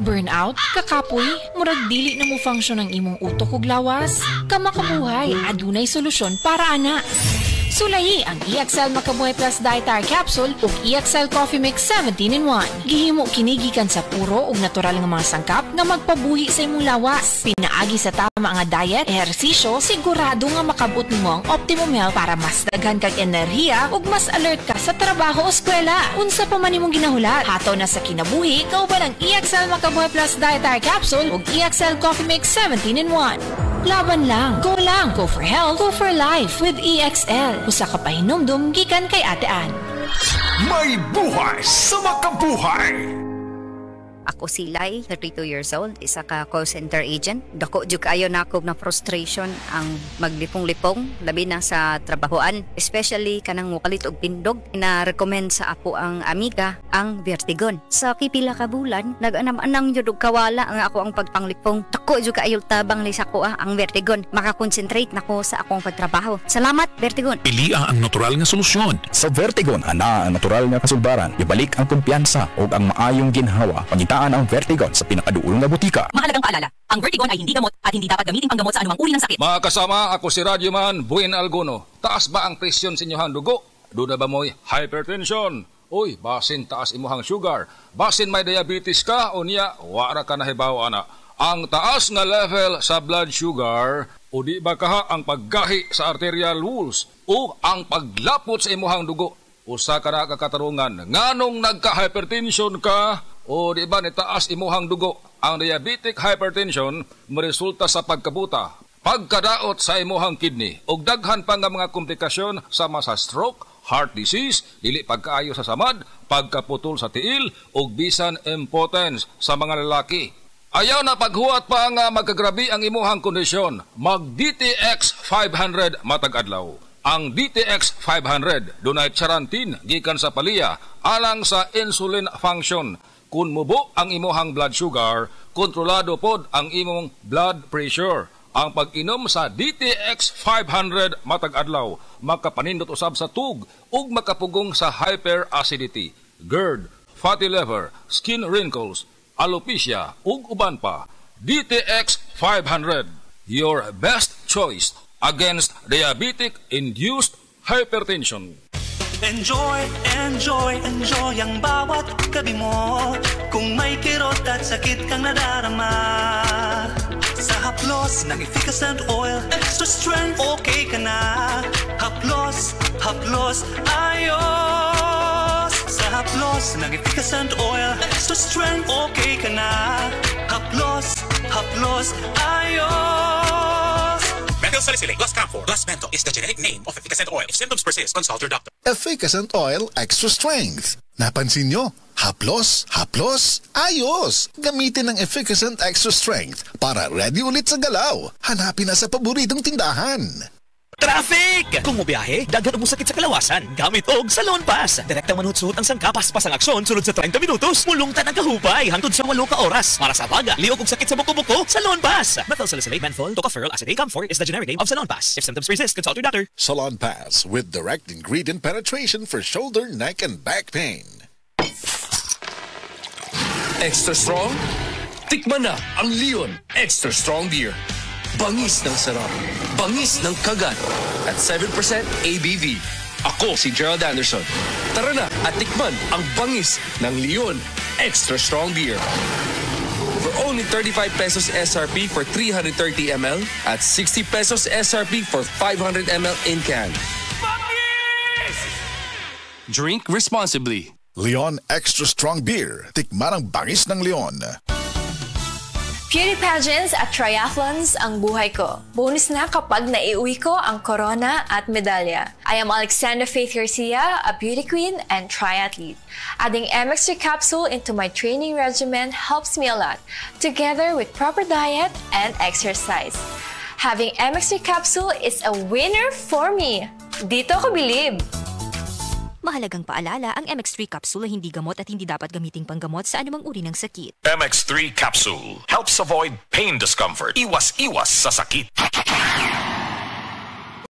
Burnout, kakapoy, murag dili na mo function ang imong utok ug lawas. Kamakabuhay, adunay solusyon para ana. Sulayi ang EXL Makabuhay Plus Dietary Capsule ug EXL Coffee Mix 17-in-1. Gihimo kinigikan sa puro ug natural nga mga sangkap nga magpabuhi sa imong lawas. Pinaagi sa tama nga diet, ehersisyo, sigurado nga makabot nimo ang optimum health para mas daghan kag enerhiya ug mas alert ka sa trabaho o eskwela. Unsa pa man imong ginahulat, hataw na sa kinabuhi, kauban ang EXL Makabuhay Plus Dietary Capsule ug EXL Coffee Mix 17-in-1. Laban lang, go for health, go for life with EXL. Usa ka pahinumdum gikan kay Ate Ann. May buhay sa makabuhay! Ako si Lai, 32 years old, isa ka call center agent. Dako jud kaayo na ako na frustration ang maglipong-lipong labi na sa trabahoan, especially kanang mukalit og pindog. Na-recommend sa ako ang amiga ang Vertigon. Sa kipila ka bulan, nag-anam-anang jud og kawala ang ako ang pagpanglipong. Dako jud kaayo tabang li sa ako ang Vertigon. Makakonsentrate nako sa akong pagtrabaho. Salamat Vertigon. Pili ang natural nga solusyon. Sa Vertigon, ana ang natural nga kasulbaran. Ibalik ang kumpiyansa o ang maayong ginhawa. Pangitaan ang Vertigon sa pinakaduulong na butika. Mahalagang paalala, ang Vertigon ay hindi gamot at hindi dapat gamitin panggamot sa anumang uri ng sakit. Mga kasama, ako si Radyoman Buen Alguno. Taas ba ang presyon sa inyong dugo? Doon na ba mo'y hypertension? Uy, basin taas imuhang sugar. Basin may diabetes ka o niya, wara ka nahibaw ana. Ang taas nga level sa blood sugar o di ba kaha ang paggahi sa arterial walls o ang paglapot sa imuhang dugo. Usa ka na kakatarungan, nganong nagka-hypertension ka o di ba nitaas imuhang dugo? Ang diabetic hypertension maresulta sa pagkabuta, pagkadaot sa imuhang kidney, ug daghan pa nga mga komplikasyon sama sa stroke, heart disease, dili pagkaayo sa samad, pagkaputol sa tiil, ug bisan impotence sa mga lalaki. Ayaw na paghuwat pa nga magkagrabi ang imuhang kondisyon, mag DTX 500 matag adlaw. Ang DTX 500 dunay charantin gikan sa palya alang sa insulin function. Kung mubo ang imuhang blood sugar, kontrolado pod ang imong blood pressure. Ang pag-inom sa DTX 500 matag adlaw makapanindot usab sa tug ug makapugong sa hyperacidity, GERD, fatty liver, skin wrinkles, alopecia ug uban pa. DTX 500, your best choice against diabetic-induced hypertension. Enjoy, enjoy, enjoy ang bawat gabi mo. Kung may kirot at sakit kang nadarama, sa Haplos ng efficacent oil, extra strength, okay ka na. Haplos, Haplos, ayos. Sa Haplos ng efficacent oil, extra strength, okay ka na. Haplos, Haplos, ayos. Methylsalicylate plus camphor plus menthol is the generic name of efficacent oil. If symptoms persist, consult your doctor. Efficacent Oil Extra Strength. Napansin nyo? Haplos, haplos, ayos! Gamitin ang Efficacent Extra Strength para ready ulit sa galaw. Hanapin na sa paboritong tindahan. Traffic! Kung mobiyahe, daghan mo sakit sa kalawasan. Gamit og Salon Pass. Direktang manhutsuhot ang sangkapas pasang aksyon sulod sa 30 minutos. Mulungtan ang kahupay hangtod sa 8 ka oras. Para sa baga, liog og sakit sa buko-buko, Salon Pass. Methylsalicylate, menthol, tocopherol acetate, camphor is the generic name of Salon Pass. If symptoms persist, consult your doctor. Salon Pass with direct ingredient penetration for shoulder, neck, and back pain. Extra strong? Tikman na ang Leon Extra Strong Beer. Bangis ng sarap, bangis ng kagat, at 7% ABV. Ako si Gerald Anderson. Tara na at tikman ang bangis ng Leon Extra Strong Beer. For only 35 pesos SRP for 330 ml at 60 pesos SRP for 500 ml in can. Bangis! Drink responsibly. Leon Extra Strong Beer. Tikman ang bangis ng Leon. Beauty pageants at triathlons ang buhay ko. Bonus na kapag naiuwi ko ang corona at medalya. I am Alexandra Faith Garcia, a beauty queen and triathlete. Adding MX3 capsule into my training regimen helps me a lot, together with proper diet and exercise. Having MX3 capsule is a winner for me. Dito ko believe. Mahalagang paalala, ang MX3 capsule ay hindi gamot at hindi dapat gamiting panggamot sa anumang uri ng sakit. MX3 capsule helps avoid pain discomfort. Iwas-iwas sa sakit.